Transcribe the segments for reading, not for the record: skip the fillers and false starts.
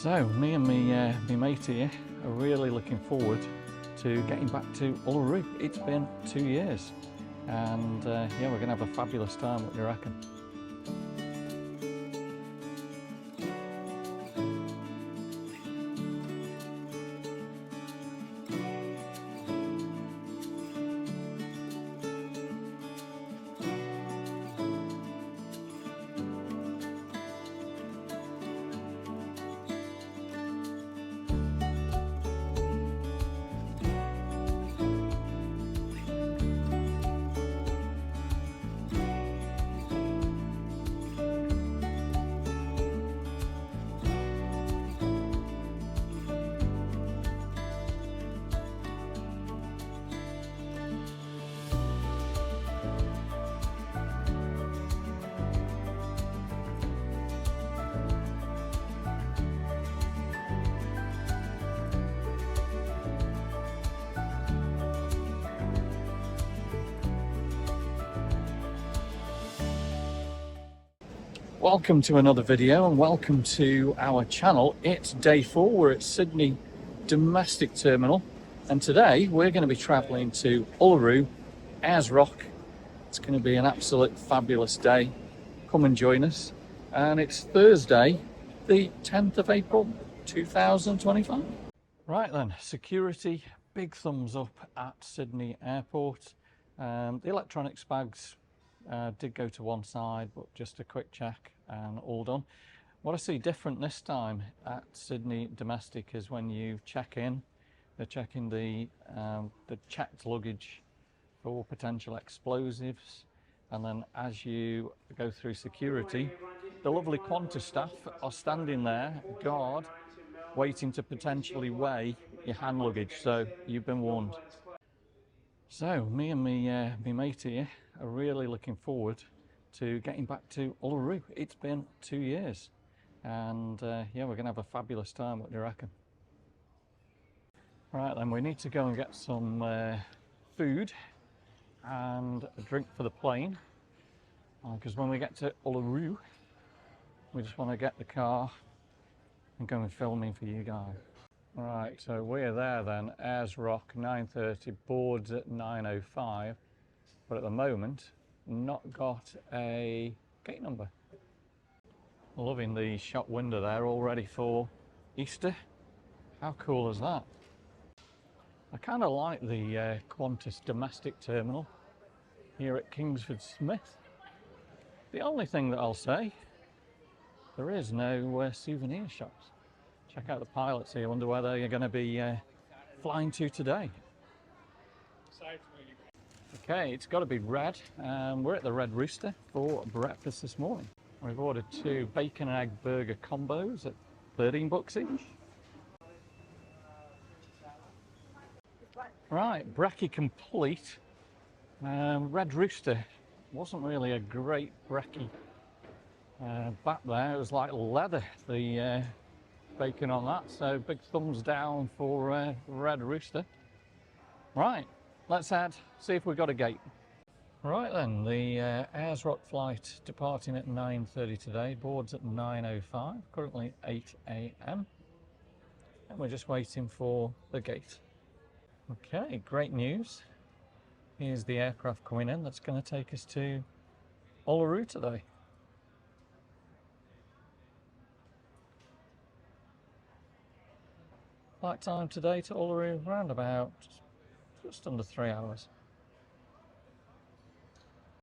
So me and me mate here are really looking forward to getting back to Uluru. It's been 2 years and yeah, we're gonna have a fabulous time. What do you reckon? Welcome to another video and welcome to our channel. It's day 4, we're at Sydney Domestic Terminal and today we're going to be travelling to Uluru, Ayers Rock. It's going to be an absolute fabulous day. Come and join us. And it's Thursday, the 10th of April 2025. Right then, security, big thumbs up at Sydney Airport. The electronics bags did go to one side, but just a quick check and all done. What I see different this time at Sydney Domestic is when you check in, they're checking the checked luggage for potential explosives, and then as you go through security, the lovely Qantas staff are standing there, guard, waiting to potentially weigh your hand luggage, so you've been warned. So me and me mate here are really looking forward to getting back to Uluru. It's been 2 years and yeah, we're gonna have a fabulous time. What do you reckon? Right then, we need to go and get some food and a drink for the plane because when we get to Uluru we just want to get the car and go and filming for you guys. Right, so we're there then, Ayers Rock, 9:30, boards at 9:05, but at the moment, not got a gate number. Loving the shop window there, all ready for Easter. How cool is that? I kind of like the Qantas Domestic Terminal here at Kingsford Smith. The only thing that I'll say, there is no souvenir shops. Check out the pilots here. I wonder where they're going to be flying to today. Okay, it's got to be Red. We're at the Red Rooster for breakfast this morning. We've ordered 2 bacon and egg burger combos at $13 each. Right, brekkie complete. Red Rooster wasn't really a great brekkie back there. It was like leather, the bacon on that, so big thumbs down for Red Rooster. Right, let's head, see if we've got a gate. Right then, the Ayers Rock flight departing at 9:30 today, boards at 9:05, currently 8 AM, and we're just waiting for the gate. Okay, great news. Here's the aircraft coming in that's going to take us to Uluru today. Flight time today to Uluru around about just under 3 hours.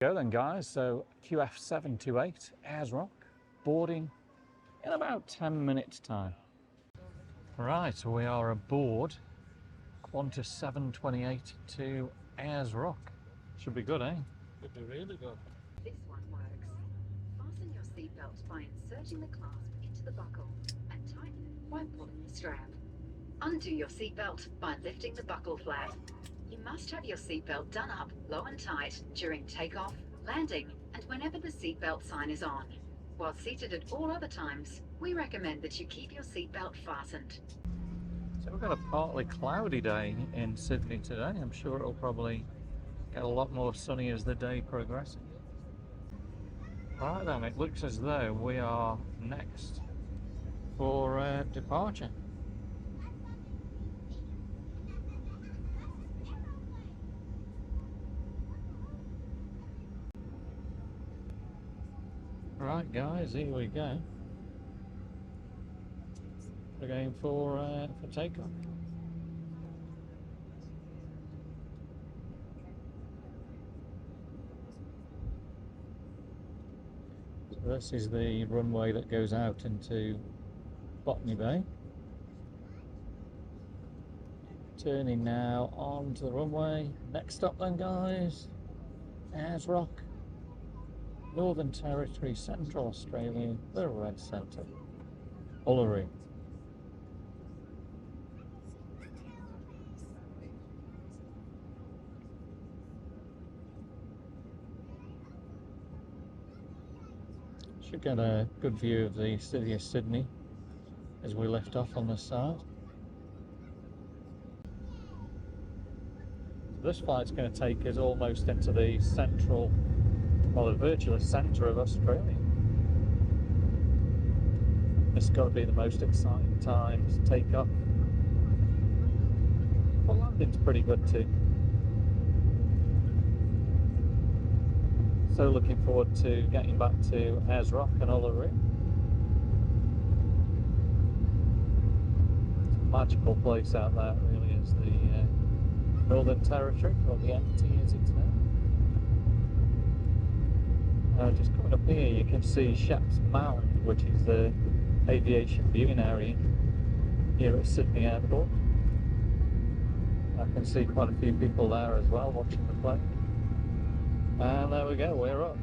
Go then guys, so QF728 Ayers Rock, boarding in about 10 minutes time. Right, we are aboard Qantas 728 to Ayers Rock. Should be good, eh? Should be really good. This one works. Fasten your seatbelt by inserting the clasp into the buckle and tighten it by pulling the strap. Undo your seatbelt by lifting the buckle flap. You must have your seatbelt done up low and tight during takeoff, landing, and whenever the seatbelt sign is on. While seated at all other times, we recommend that you keep your seatbelt fastened. So we've got a partly cloudy day in Sydney today. I'm sure it'll probably get a lot more sunny as the day progresses. Right then, it looks as though we are next for departure. Right guys, here we go. We're going for takeoff. So this is the runway that goes out into Botany Bay. Turning now onto the runway. Next stop then guys, Ayers Rock, Northern Territory, Central Australia, the Red Centre, Uluru. Should get a good view of the city of Sydney as we lift off on this side. This flight's going to take us almost into the central, well, the virtual centre of Australia. This has got to be the most exciting time to take off. Well, landing's pretty good too. So looking forward to getting back to Ayers Rock and Uluru. It's a magical place out there, it really is. The Northern Territory, or the NT as it's now. Just coming up here you can see Shapps Mound, which is the aviation viewing area here at Sydney Airport. I can see quite a few people there as well watching the plane. And there we go, we're up.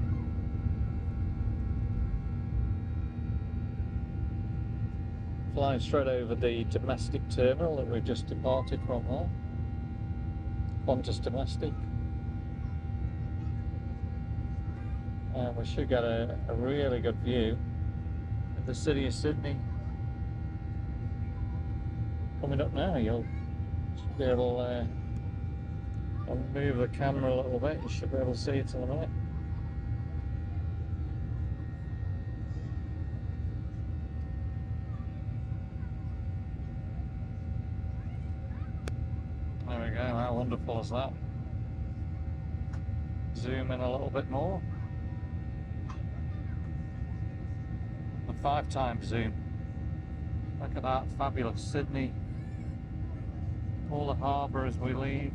Flying straight over the domestic terminal that we've just departed from there. Qantas Domestic. And we should get a really good view of the city of Sydney. Coming up now, you'll be able I'll move the camera a little bit, you should be able to see it in a minute. There we go, how wonderful is that? Zoom in a little bit more. A 5x zoom. Look at that, fabulous Sydney. All the harbour as we leave.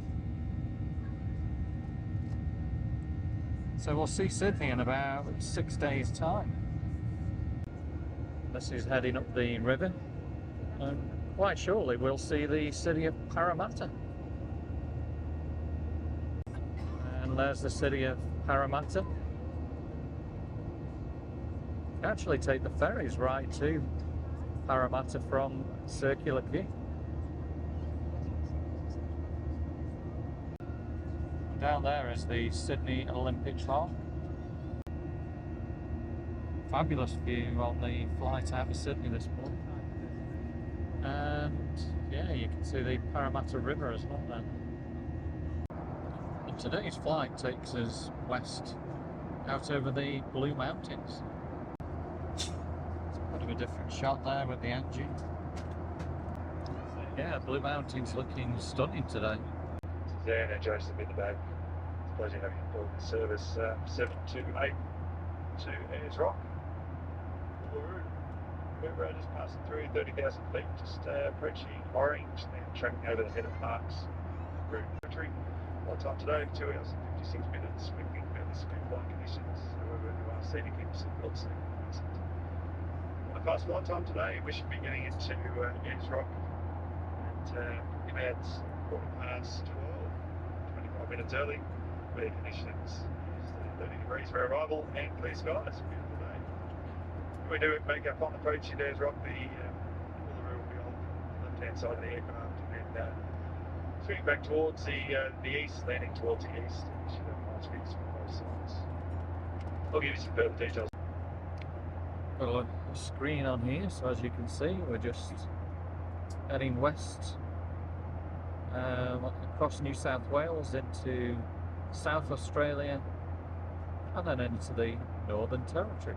So we'll see Sydney in about 6 days' time. This is heading up the river, and quite shortly we'll see the city of Parramatta. And there's the city of Parramatta. You can actually take the ferries right to Parramatta from Circular Quay. Down there is the Sydney Olympic Park. Fabulous view on the flight out of Sydney this morning. And yeah, you can see the Parramatta River as well then. And today's flight takes us west out over the Blue Mountains. It's a bit of a different shot there with the engine. Yeah, Blue Mountains looking stunning today. There, and Joseph in the back. It's a pleasure having you aboard the service 728 to Ayers Rock Uluru. We're just passing through 30,000 feet, just approaching Orange, then tracking over the head of Parkes route country. Flight time today, 2 hours and 56 minutes. We're getting fairly smooth flight conditions, however, we are seating keep seatbelts in. On the fast flight time today, we should be getting into Ayers Rock at about 12:15. 25 minutes early. Weather conditions is 30 degrees for arrival and clear skies. Beautiful day. We do make up on approach to Ayers Rock. The Uluru will be on the left hand side of the aircraft, and then swinging back towards the east, landing towards the east. We should have nice views from both sides. I'll give you some further details. Got a screen on here, so as you can see, we're just heading west. Across New South Wales into South Australia and then into the Northern Territory.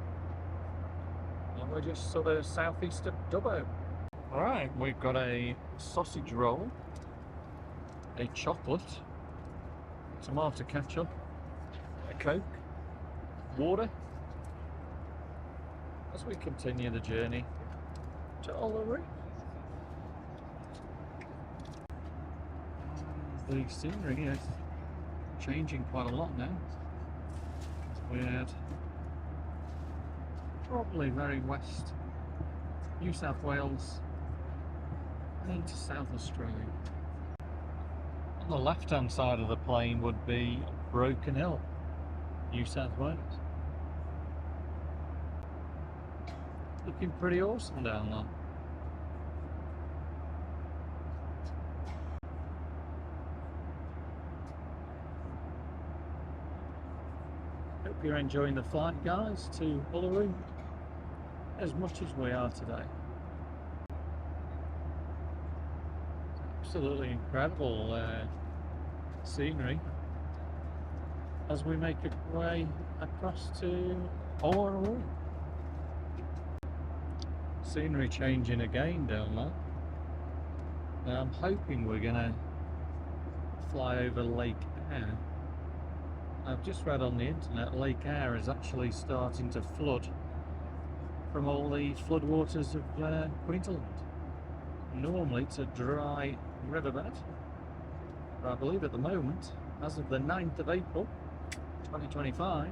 and we're just sort of southeast of Dubbo. Right, we've got a sausage roll, a chocolate, tomato ketchup, a Coke, water, as we continue the journey to Uluru. The scenery is changing quite a lot now. We're probably very west, New South Wales, and into South Australia. On the left hand side of the plain would be Broken Hill, New South Wales. Looking pretty awesome down there. Hope you're enjoying the flight, guys, to Uluru as much as we are today. Absolutely incredible scenery as we make our way across to Uluru. Scenery changing again down there. Now I'm hoping we're going to fly over Lake Ayr. I've just read on the internet Lake Ayr is actually starting to flood from all the floodwaters of Queensland. Normally it's a dry riverbed, but I believe at the moment, as of the 9th of April 2025,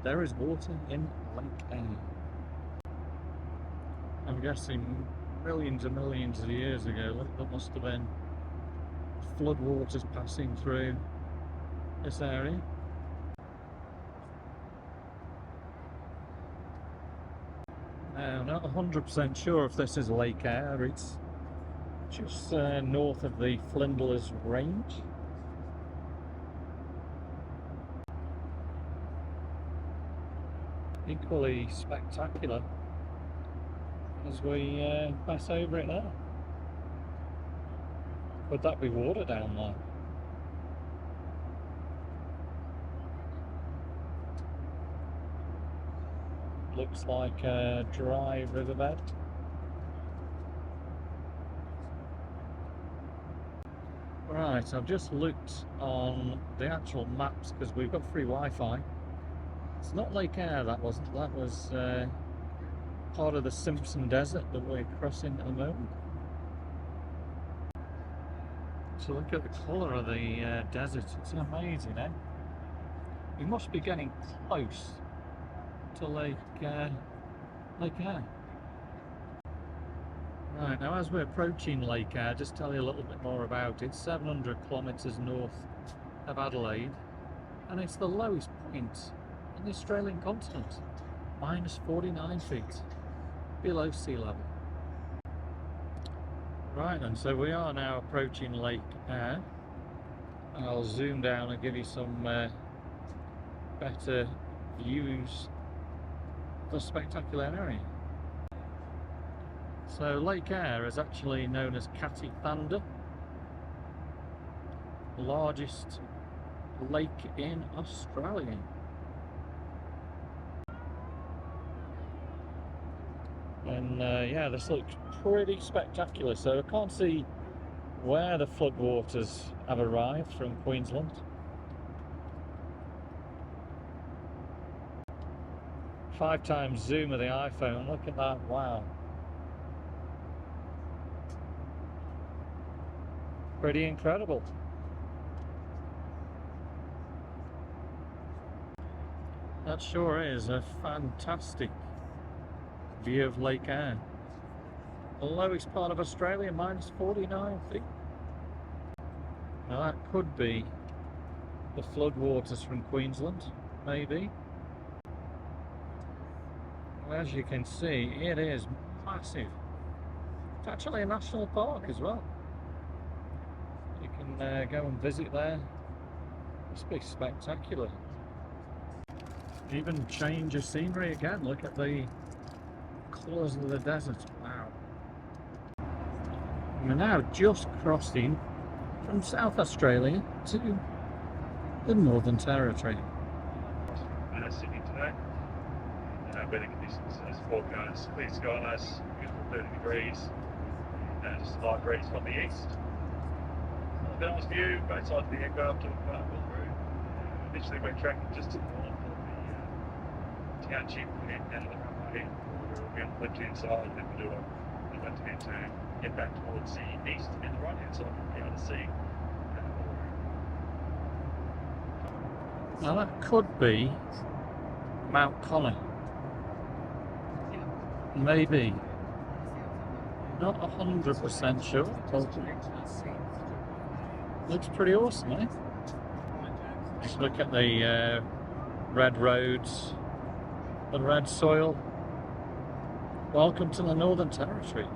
there is water in Lake Ayr. I'm guessing millions and millions of years ago there must have been floodwaters passing through this area. Now, I'm not 100% sure if this is Lake Ayr. It's just north of the Flinders Range. Equally spectacular as we pass over it now. Could that be water down there? Looks like a dry riverbed. Right, I've just looked on the actual maps because we've got free Wi-Fi. It's not Lake Ayr, that was part of the Simpson Desert that we're crossing at the moment. So look at the colour of the desert, it's amazing, eh? We must be getting close to Lake Ayr. Right, now as we're approaching Lake Ayr, just tell you a little bit more about it. 700 kilometres north of Adelaide, and it's the lowest point on the Australian continent, minus 49 feet below sea level. Right, and so we are now approaching Lake Ayr. I'll zoom down and give you some better views of the spectacular area. So Lake Ayr is actually known as Catty Thunder, the largest lake in Australia. And yeah, this looks pretty spectacular. So I can't see where the floodwaters have arrived from Queensland. Five times zoom of the iPhone, look at that, wow. Pretty incredible. That sure is a fantastic view of Lake Ayr. The lowest part of Australia, minus 49 feet. Now that could be the floodwaters from Queensland, maybe. Well, as you can see, it is massive. It's actually a national park as well. You can go and visit there. It's be spectacular. Even change of scenery again. Look at the colours of the desert. Wow. We're now just crossing from South Australia to the Northern Territory. Sydney today. weather conditions as forecast. Clear skies, beautiful 30 degrees, just a light breeze from the east. A nice view, both sides of the aircraft of Uluru. Initially we're tracking just to the north of the township and out of the runway. We'll be on the left-hand side, then we'll do a left-hand turn, get back towards the east, and the right-hand side we'll be able to see Uluru. Now that could be Mount Connor. Maybe. Not 100% sure, but looks pretty awesome, eh? Just look at the red roads, the red soil. Welcome to the Northern Territory.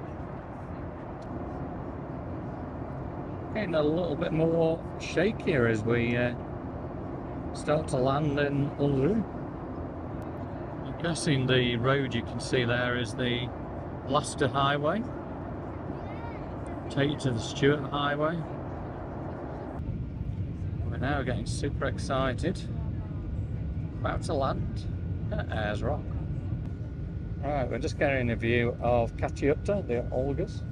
Getting a little bit more shakier as we start to land in Uluru. I'm guessing the road you can see there is the Leicester Highway. Take you to the Stuart Highway. We're now getting super excited. About to land at Ayers Rock. Right, we're just getting a view of Katiutta, the Olgas.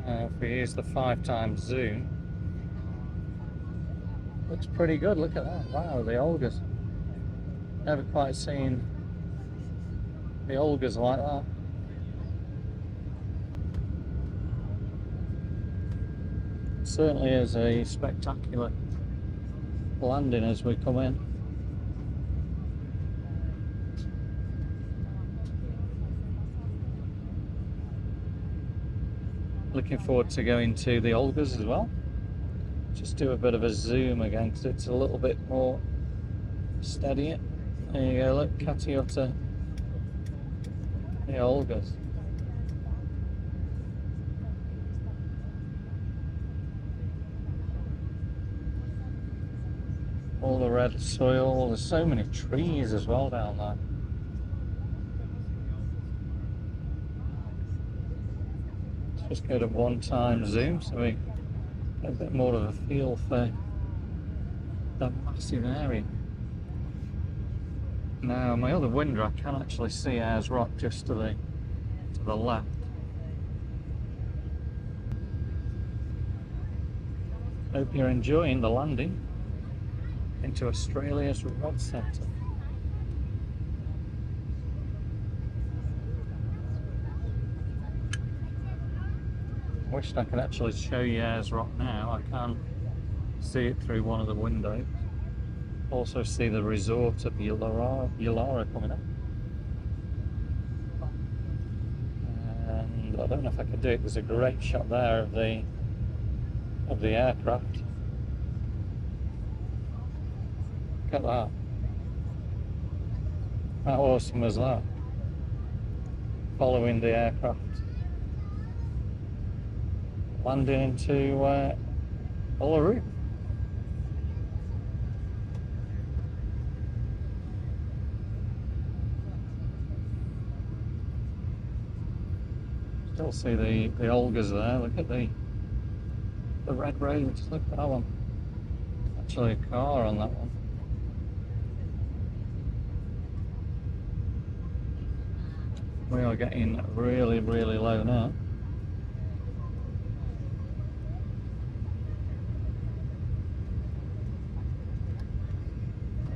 If we use the 5x zoom, looks pretty good. Look at that. Wow, the Olgas. Never quite seen the Olgas like that. Certainly is a spectacular landing as we come in. Looking forward to going to the Olgas as well. Just do a bit of a zoom again because it's a little bit more steady. There you go, look, Katiutta, the Olgas. All the red soil, there's so many trees as well down there. Let's just go to 1x zoom so we get a bit more of a feel for that massive area. Now, my other window, I can actually see Ayers Rock just to the left. Hope you're enjoying the landing into Australia's Rod Centre. Wished I could actually show you Ayers Rock now. I can't see it through one of the windows. Also see the resort of Yulara coming up. And I don't know if I could do it. There's a great shot there of the aircraft. Look at that. How awesome was that? Following the aircraft. Landing into Uluru. Still see the Olgas there. Look at the red roads. Look at that one. Actually a car on that one. We are getting really, really low now.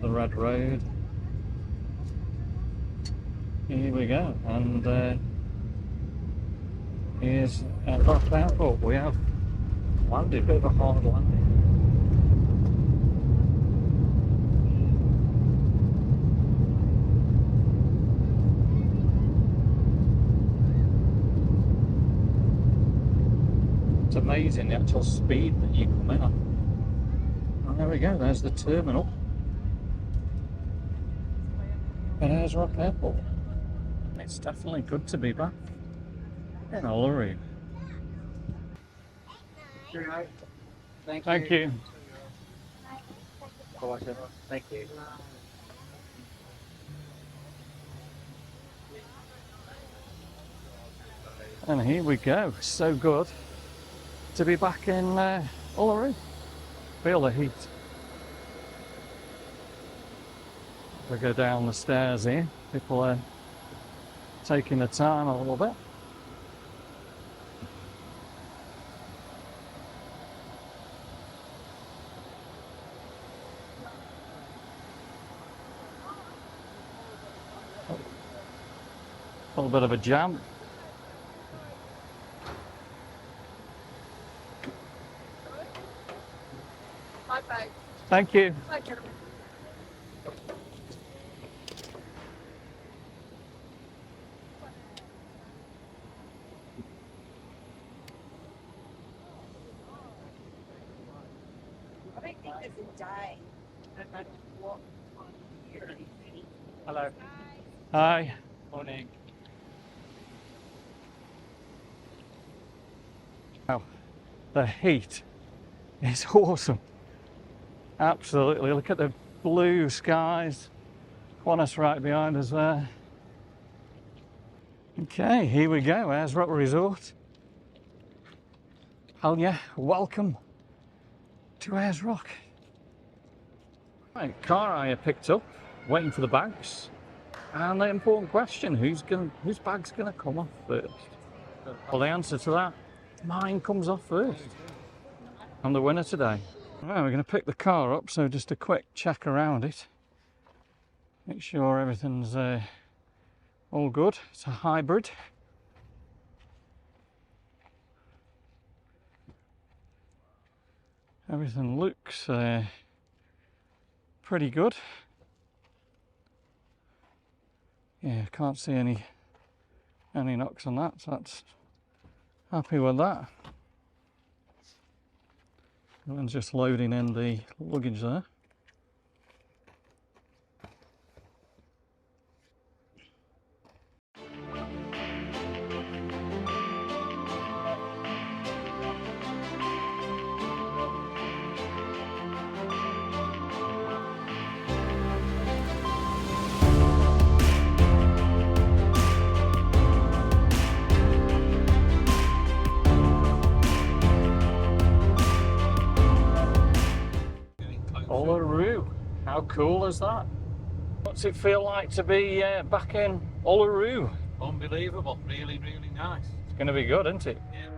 The red road. Here we go, and here's Ayers Rock Airport. We have landed, a bit of a hard landing. It's amazing the actual speed that you come in on. Oh, there we go, there's the terminal at Ayers Rock Airport. It's definitely good to be back in Uluru. Thank you. Thank you. And here we go. So good to be back in Uluru. Feel the heat. We go down the stairs here. People are taking the time a little bit. A little bit of a jam. Thank you. I don't think there's a day no matter what time of year it is. Hello. Hi. Morning. Wow, the heat is awesome. Absolutely. Look at the blue skies. Qantas right behind us there. Okay, here we go. Ayers Rock Resort. Hell yeah, welcome to Ayers Rock. Right, car I picked up, waiting for the bags. And the important question, whose bag's gonna come off first? Well, the answer to that, mine comes off first. I'm the winner today. Right, we're gonna pick the car up, so just a quick check around it. Make sure everything's all good. It's a hybrid. Everything looks pretty good. Yeah, can't see any knocks on that, so that's happy with that. And just loading in the luggage there. Uluru, how cool is that? What's it feel like to be back in Uluru? Unbelievable, really, really nice. It's going to be good, isn't it? Yeah.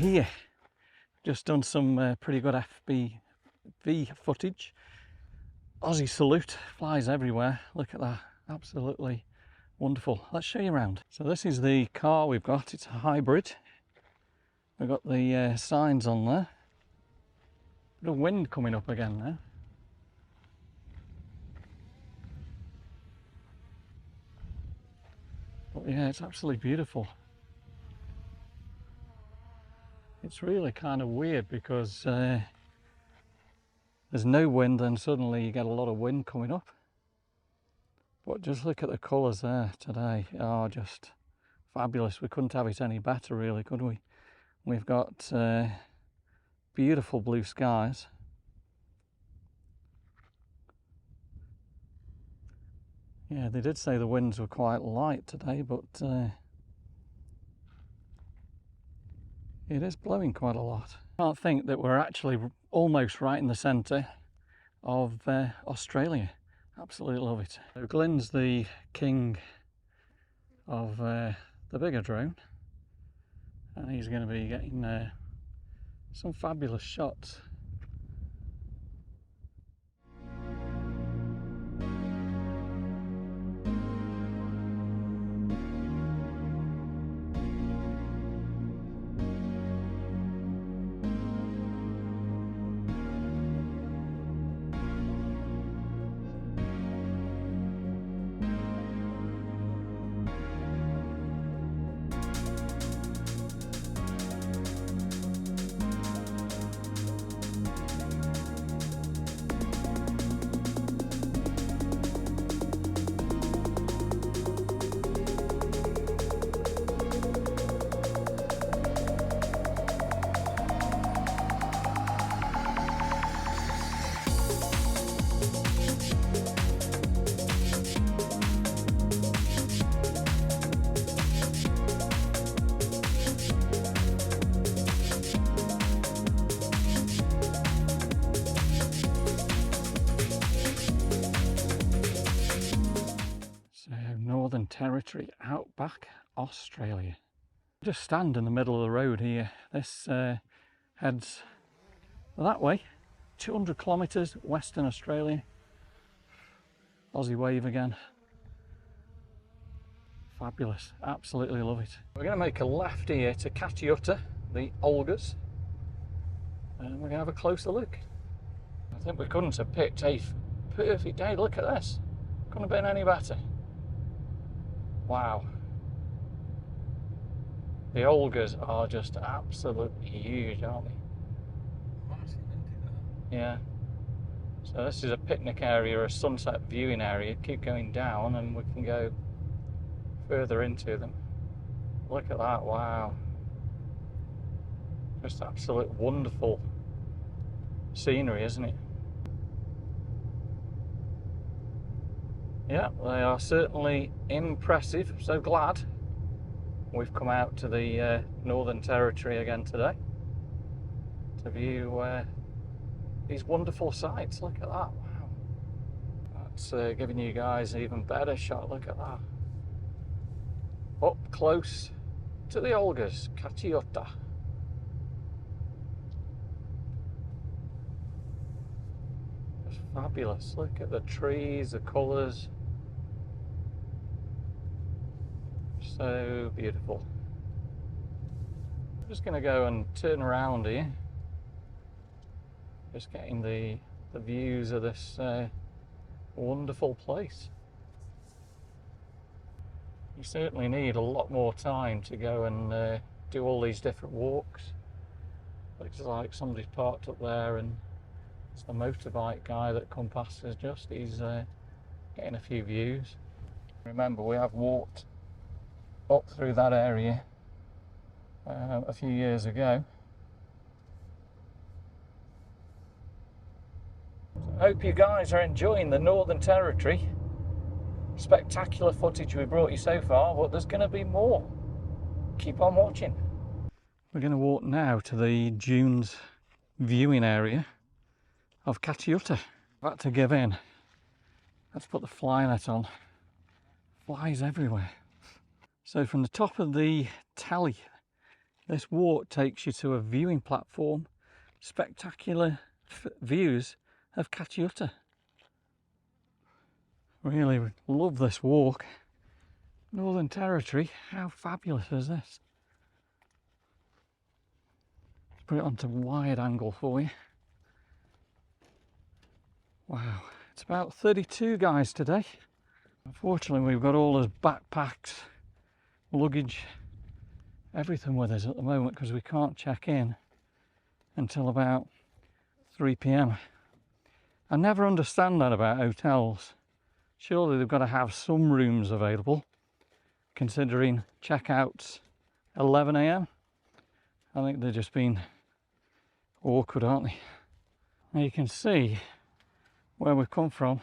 here. Just done some pretty good FPV footage. Aussie salute, flies everywhere. Look at that, absolutely wonderful. Let's show you around. So this is the car we've got. It's a hybrid. We've got the signs on there. Bit of wind coming up again now. But yeah, it's absolutely beautiful. It's really kind of weird because there's no wind and suddenly you get a lot of wind coming up. But just look at the colours there today. Oh, just fabulous. We couldn't have it any better really, could we? We've got beautiful blue skies. Yeah, they did say the winds were quite light today, but it is blowing quite a lot. I can't think that we're actually almost right in the centre of Australia. Absolutely love it. So Glynn's the king of the bigger drone, and he's going to be getting some fabulous shots. Northern Territory, outback Australia. Just stand in the middle of the road here. This heads that way, 200 kilometres Western Australia. Aussie wave again. Fabulous, absolutely love it. We're going to make a left here to Katiuta, the Olgas, and we're going to have a closer look. I think we couldn't have picked a perfect day. Look at this, couldn't have been any better. Wow. The Olgas are just absolutely huge, aren't they? Massive, isn't it? Yeah. So this is a picnic area, a sunset viewing area. Keep going down and we can go further into them. Look at that, wow. Just absolute wonderful scenery, isn't it? Yeah, they are certainly impressive. So glad we've come out to the Northern Territory again today to view these wonderful sights. Look at that, wow. That's giving you guys an even better shot. Look at that. Up close to the Olgas, Katiuta. Just fabulous. Look at the trees, the colours. So beautiful. I'm just going to go and turn around here. Just getting the views of this wonderful place. You certainly need a lot more time to go and do all these different walks. Looks like somebody's parked up there and it's the motorbike guy that come past us just. He's getting a few views. Remember, we have walked up through that area a few years ago. I hope you guys are enjoying the Northern Territory. Spectacular footage we brought you so far, but there's going to be more. Keep on watching. We're going to walk now to the dunes viewing area of Katiuta. I've had to give in. Let's put the fly net on. Flies everywhere. So from the top of the tally, This walk takes you to a viewing platform, spectacular views of Kachiuta. Really love this walk. Northern Territory, how fabulous is this? Let's put it onto wide angle for you. Wow, it's about 32 guys today. Unfortunately, we've got all those backpacks, luggage, everything with us at the moment because we can't check in until about 3 p.m. I never understand that about hotels. Surely they've got to have some rooms available, considering checkouts 11 a.m. I think they're just being awkward, aren't they? Now you can see where we've come from.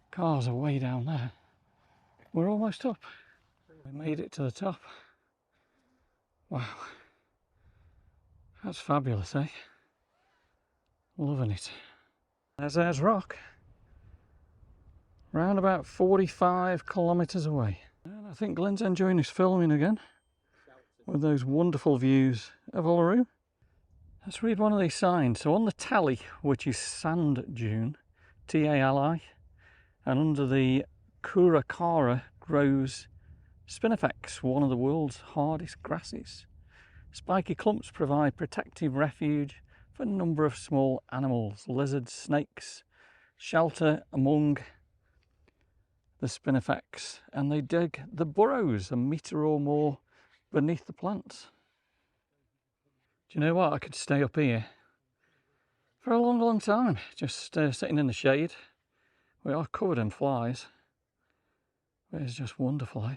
Cars are way down there. We're almost up. We made it to the top. Wow. That's fabulous, eh? Loving it. There's Ayers Rock. Around about 45 kilometres away. And I think Glynn's enjoying his filming again with those wonderful views of Uluru. Let's read one of these signs. So on the tally, which is sand dune, T-A-L-I, and under the Kurakara grows spinifex, one of the world's hardest grasses. Spiky clumps provide protective refuge for a number of small animals, lizards, snakes, shelter among the spinifex, and they dig the burrows a metre or more beneath the plants. Do you know what? I could stay up here for a long, long time, just sitting in the shade. We are covered in flies, but it's just wonderful, eh?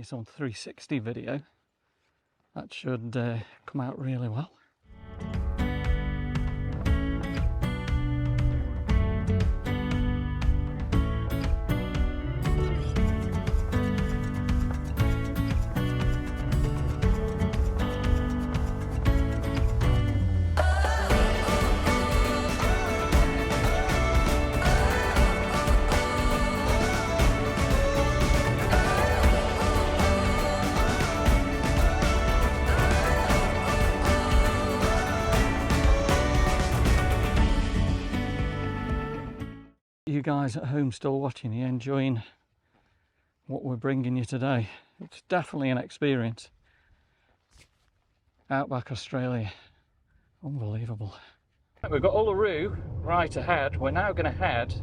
It's on 360 video. That should come out really well. You guys at home still watching, are you enjoying what we're bringing you today? It's definitely an experience. Outback Australia, unbelievable. We've got Uluru right ahead. We're now going to head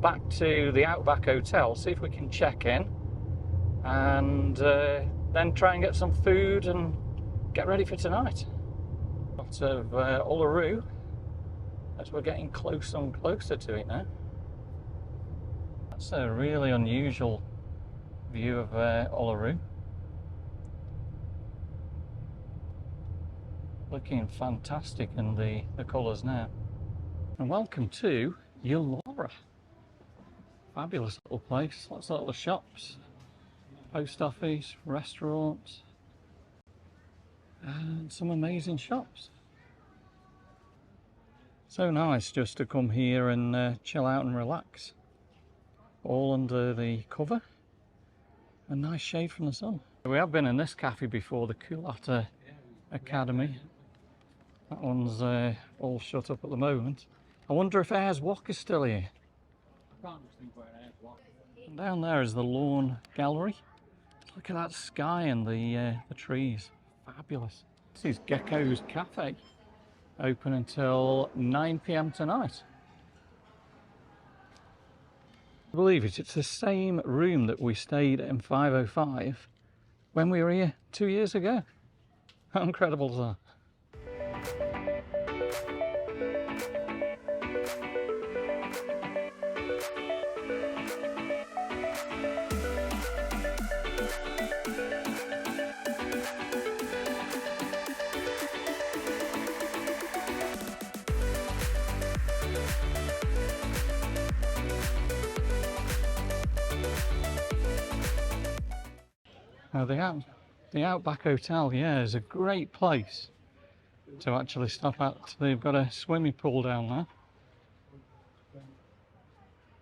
back to the Outback Hotel, see if we can check in, and then try and get some food and get ready for tonight. Lots of Uluru as we're getting closer and closer to it now. That's a really unusual view of Uluru. Looking fantastic in the colours now. And welcome to Yulara. Fabulous little place, lots of little shops, post office, restaurants, and some amazing shops. So nice just to come here and chill out and relax. All under the cover. A nice shade from the sun. We have been in this cafe before, the Kulata Academy. That one's all shut up at the moment. I wonder if Ayers Rock is still here. And down there is the lawn gallery. Look at that sky and the trees. Fabulous. This is Gecko's Cafe. Open until 9 PM tonight. Believe it, it's the same room that we stayed in 505 when we were here 2 years ago. How incredible is that? Now the Outback Hotel, yeah, is a great place to actually stop at. They've got a swimming pool down there.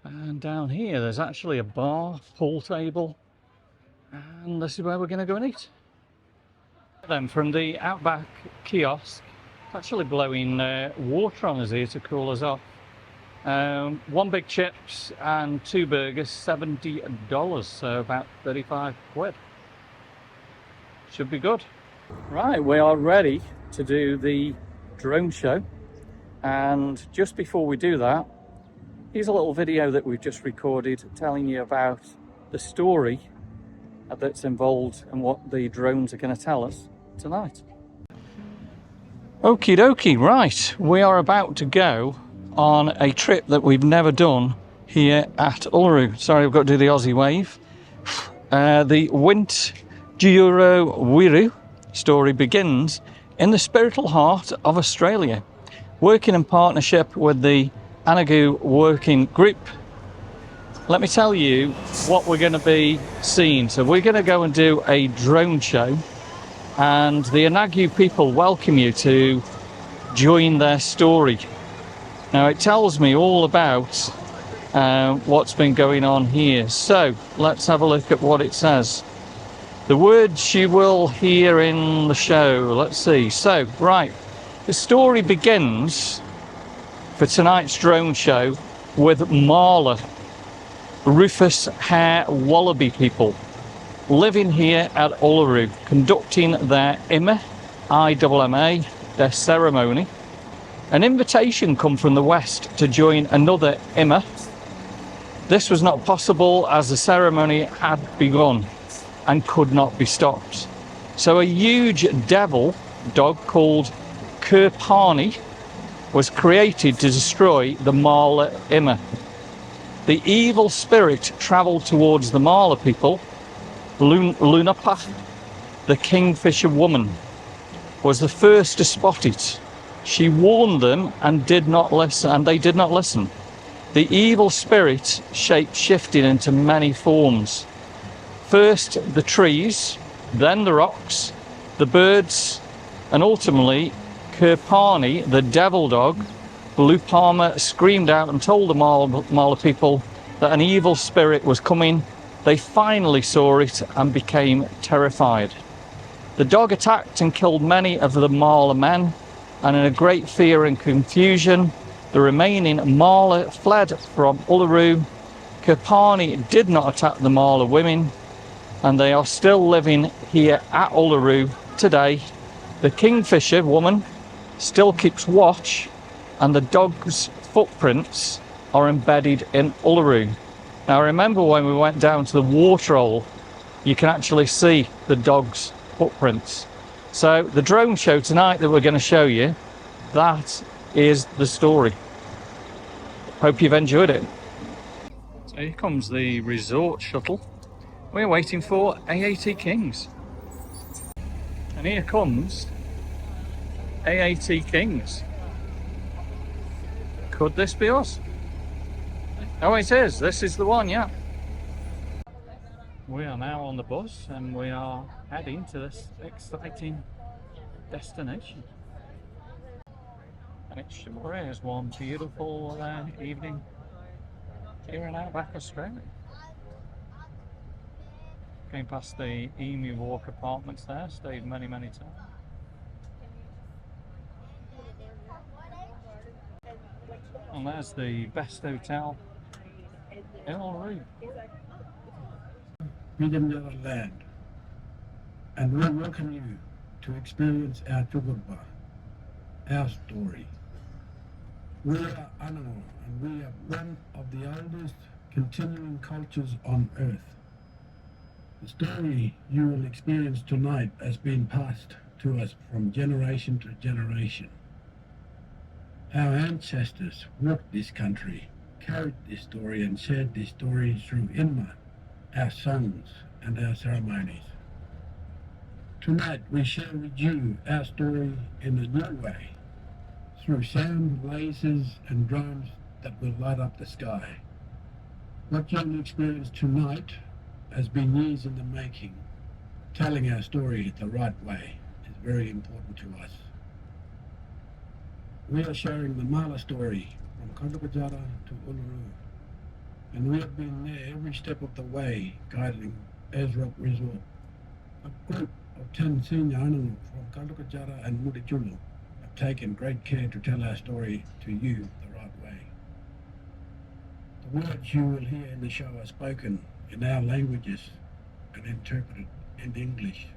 And down here there's actually a bar, pool table, and this is where we're going to go and eat. Then from the Outback kiosk, it's actually blowing water on us here to cool us off. One big chips and 2 burgers, $70, so about 35 quid. Should be good. Right, we are ready to do the drone show, and just before we do that, here's a little video that we've just recorded telling you about the story that's involved and what the drones are going to tell us tonight. Okie dokie, right, we are about to go on a trip that we've never done here at Uluru. Sorry, I've got to do the Aussie wave. The Wiru story begins in the spiritual heart of Australia, working in partnership with the Anagu Working Group. Let me tell you what we're going to be seeing. So we're going to go and do a drone show, and the Anagu people welcome you to join their story. Now it tells me all about what's been going on here. So let's have a look at what it says. The words you will hear in the show. Let's see. So, right, the story begins for tonight's drone show with Marla, rufous hair wallaby people living here at Uluru, conducting their IMMA, their ceremony. An invitation come from the west to join another IMMA. This was not possible as the ceremony had begun and could not be stopped. So a huge devil dog called Kirpani was created to destroy the Marla IMMA. The evil spirit travelled towards the Marla people. Lunapa, the kingfisher woman, was the first to spot it. She warned them and did not listen, and they did not listen. The evil spirit shape-shifted into many forms. First the trees, then the rocks, the birds, and ultimately Kirpani, the devil dog. Lupama screamed out and told the Marla people that an evil spirit was coming. They finally saw it and became terrified. The dog attacked and killed many of the Marla men, and in a great fear and confusion, the remaining Marla fled from Uluru. Kirpani did not attack the Marla women, and they are still living here at Uluru today. The kingfisher woman still keeps watch, and the dog's footprints are embedded in Uluru. Now remember when we went down to the waterhole, you can actually see the dog's footprints. So the drone show tonight that we're going to show you, that is the story. Hope you've enjoyed it. So here comes the resort shuttle. We're waiting for AAT Kings. And here comes AAT Kings. Could this be us? Oh, it is. This is the one, yeah. We are now on the bus and we are heading to this exciting destination. And it sure is one beautiful evening here in Outback Australia. Going past the Emu Walk apartments there, stayed many times. And there's the best hotel in Uluru. Yulara land, and we welcome you to experience our Tugurba, our story. We are animal, and we are one of the oldest continuing cultures on Earth. The story you will experience tonight has been passed to us from generation to generation. Our ancestors walked this country, carried this story, and shared this story through Inma, our songs and our ceremonies. Tonight we share with you our story in a new way, through sound, lasers and drones that will light up the sky. What you'll experience tonight has been years in the making. Telling our story the right way is very important to us. We are sharing the Mala story from Kandukajara to Uluru, and we have been there every step of the way, guiding Ayers Rock Resort. A group of 10 senior animals from Kandukajara and Mudijulu have taken great care to tell our story to you the right way. The words you will hear in the show are spoken in our languages and interpreted in English.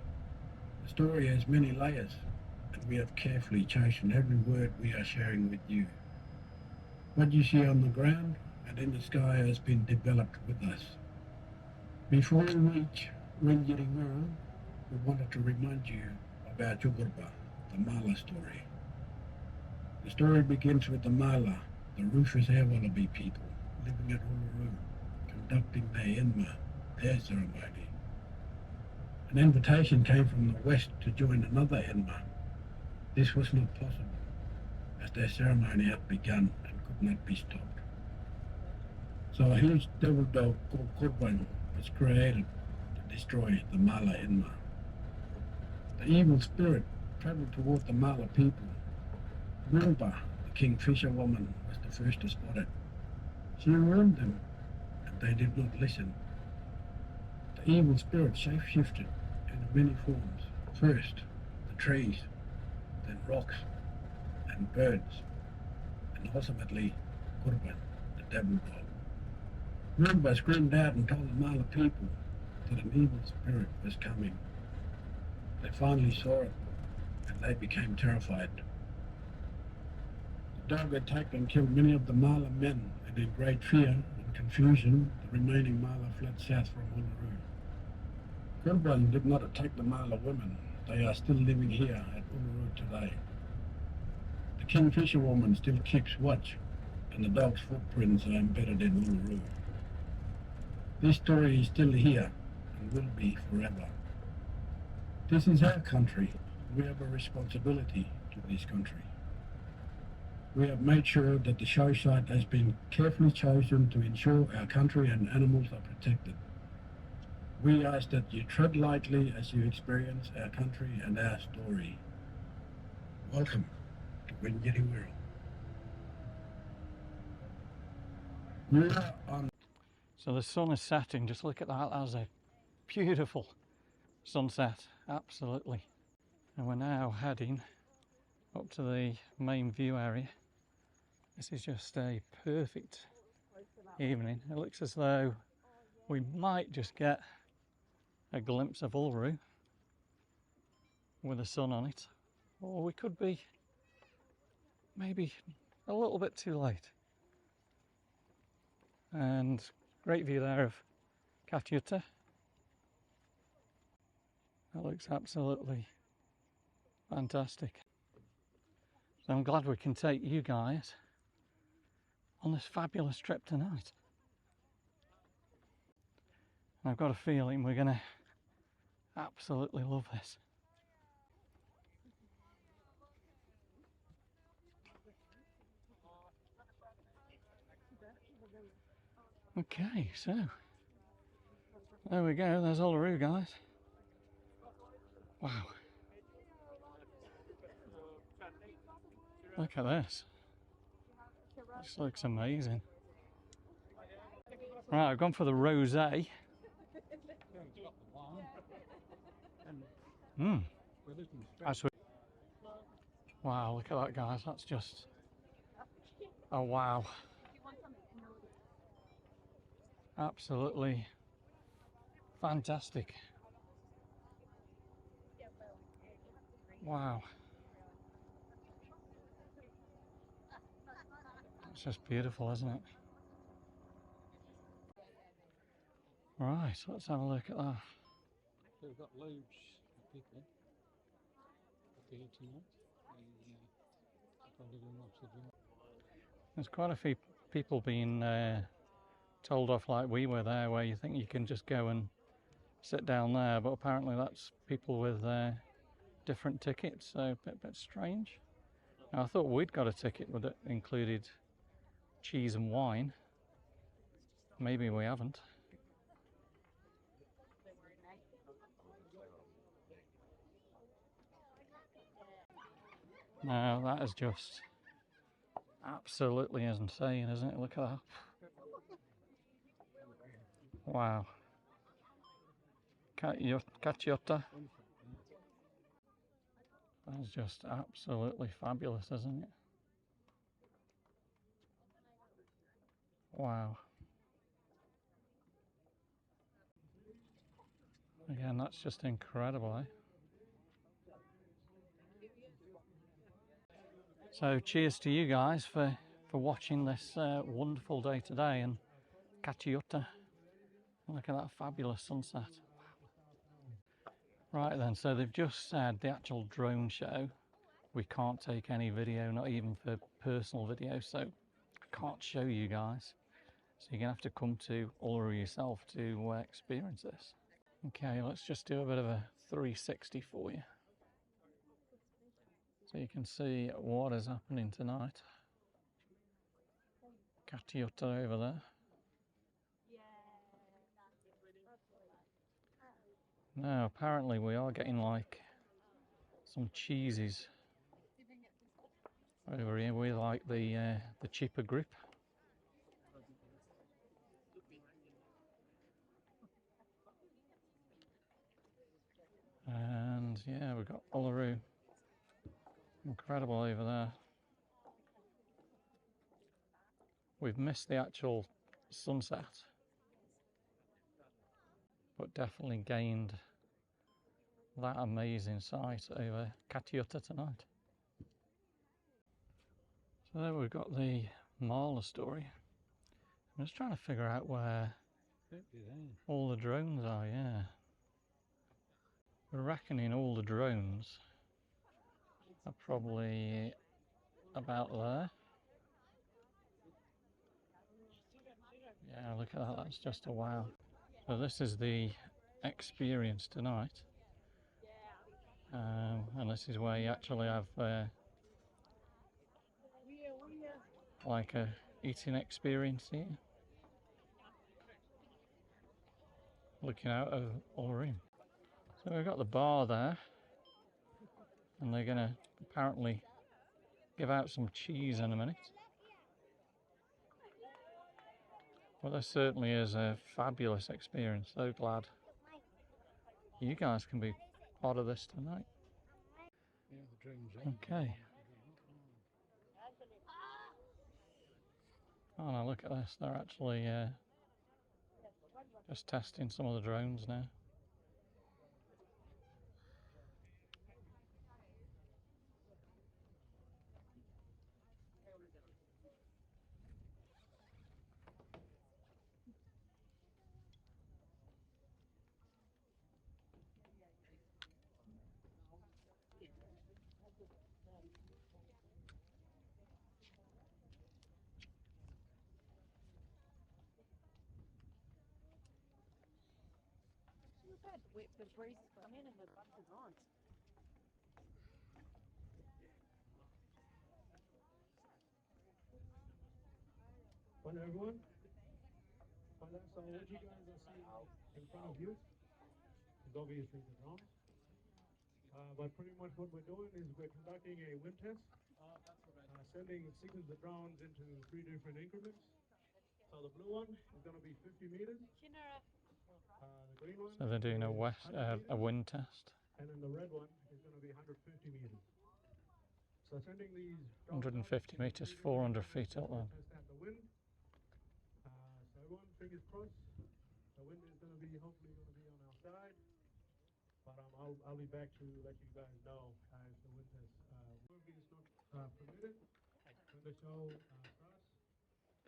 The story has many layers, and we have carefully chosen every word we are sharing with you. What you see on the ground and in the sky has been developed with us. Before we reach Waymo, we wanted to remind you of our Tugurba, the Mala story. The story begins with the Mala, the Rufus Air Wallaby people living at Uluru, conducting their Inma, their ceremony. An invitation came from the west to join another Inma. This was not possible, as their ceremony had begun and could not be stopped. So a huge devil dog called Kurban was created to destroy the Mala Inma. The evil spirit travelled toward the Mala people. Rumba, the kingfisher woman, was the first to spot it. She warned them, and they did not listen. The evil spirit shape-shifted into many forms. First, the trees, then rocks and birds, and ultimately Kurban, the devil dog. Rumba screamed out and told the Mala people that an evil spirit was coming. They finally saw it, and they became terrified. The dog attacked and killed many of the Mala men, and in great fear and confusion, the remaining Mala fled south from Uluru. Kurban did not attack the Mala women. They are still living here at Uluru today. The kingfisher woman still keeps watch, and the dog's footprints are embedded in Uluru. This story is still here and will be forever. This is our country. We have a responsibility to this country. We have made sure that the show site has been carefully chosen to ensure our country and animals are protected. We ask that you tread lightly as you experience our country and our story. Welcome to Waymo. We are on. So the sun is setting, just look at that, that's a beautiful sunset, absolutely. And we're now heading up to the main view area. This is just a perfect evening. It looks as though we might just get a glimpse of Uluru with the sun on it, or we could be maybe a little bit too late. And great view there of Katiuta. That looks absolutely fantastic. So I'm glad we can take you guys on this fabulous trip tonight. And I've got a feeling we're going to absolutely love this. Okay, so there we go, there's Uluru, guys. Wow. Look at this. This looks amazing. Right, I've gone for the rosé. It's got the one. And we're looking straight. That's wow, look at that, guys. That's just, oh wow. Absolutely fantastic. Wow. It's just beautiful, isn't it? Right, let's have a look at that. So we've got loads of people here tonight. Probably doing lots of drinking. There's quite a few people being told off like we were there, where you think you can just go and sit down there, but apparently that's people with different tickets, so a bit strange. Now, I thought we'd got a ticket that included cheese and wine. Maybe we haven't. No, that is just absolutely insane, isn't it? Look at that. Wow. Caciotta. That's just absolutely fabulous, isn't it? Wow. Again, that's just incredible, eh? So cheers to you guys for watching this wonderful day today in Caciotta. Look at that fabulous sunset. Right then, so they've just said the actual drone show, we can't take any video, not even for personal video, so I can't show you guys. So you're going to have to come to Uluru yourself to experience this. Okay, let's just do a bit of a 360 for you. So you can see what is happening tonight. Caciotta over there. Now apparently we are getting like some cheeses over here. We like the cheaper grip. And yeah, we've got Uluru. Incredible over there. We've missed the actual sunset, but definitely gained that amazing sight over Caciotta tonight. So there we've got the Marla story. I'm just trying to figure out where all the drones are, yeah. We're reckoning all the drones are probably about there. Yeah, look at that, that's just a wow. So this is the experience tonight. And this is where you actually have like a eating experience here. Looking out of Uluru. So we've got the bar there. And they're going to apparently give out some cheese in a minute. Well, this certainly is a fabulous experience. So glad you guys can be part of this tonight. Yeah, the drone's Okay. Oh no, look at this. They're actually just testing some of the drones now. The breeze come in and the bus is on. Well, everyone, so what you guys are seeing in front of you is obviously the drones. But pretty much what we're doing is we're conducting a wind test, sending 6 of the drones into 3 different increments. So the blue one is going to be 50 meters. The green one. So they're doing a wind test. And then the red one is going to be 150 meters. So sending these 150 meters, 400 feet up then. test out the wind. So everyone, fingers crossed. The wind is going to be hopefully going to be on our side. But I'll be back to let you guys know if the wind test is not permitted. When the show starts,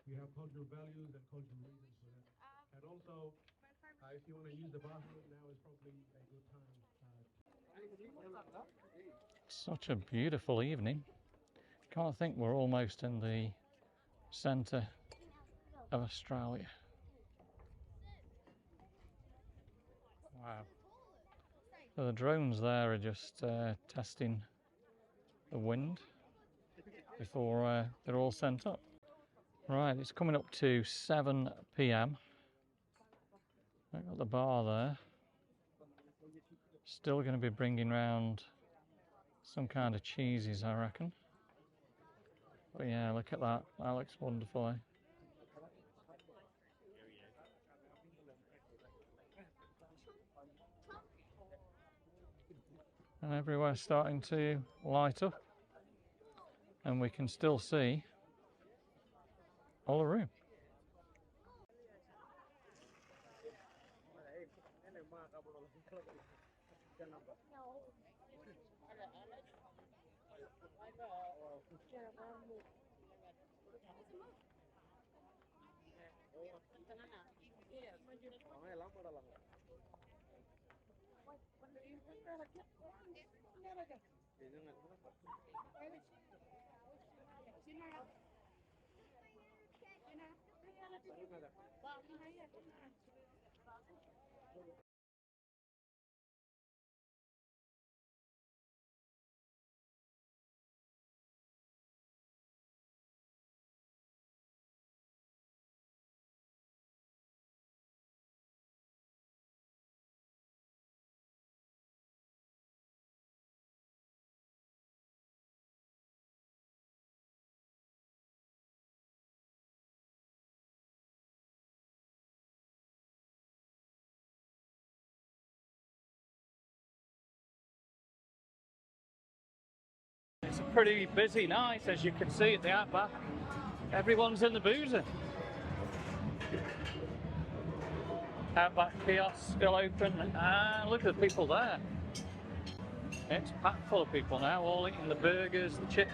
we have cultural values and cultural reasons for that. And also, if you want to use the bathroom, now is probably a good time. Such a beautiful evening. Can't think we're almost in the centre of Australia. Wow. So the drones there are just testing the wind before they're all sent up. Right, it's coming up to 7 p.m. I've got the bar there. Still going to be bringing round some kind of cheeses, I reckon. But yeah, look at that. That looks wonderful, eh? And everywhere's starting to light up. And we can still see Uluru. It's a pretty busy night, as you can see at the outback. Everyone's in the boozer. Outback kiosk still open, and look at the people there. It's packed full of people now, all eating the burgers, the chips.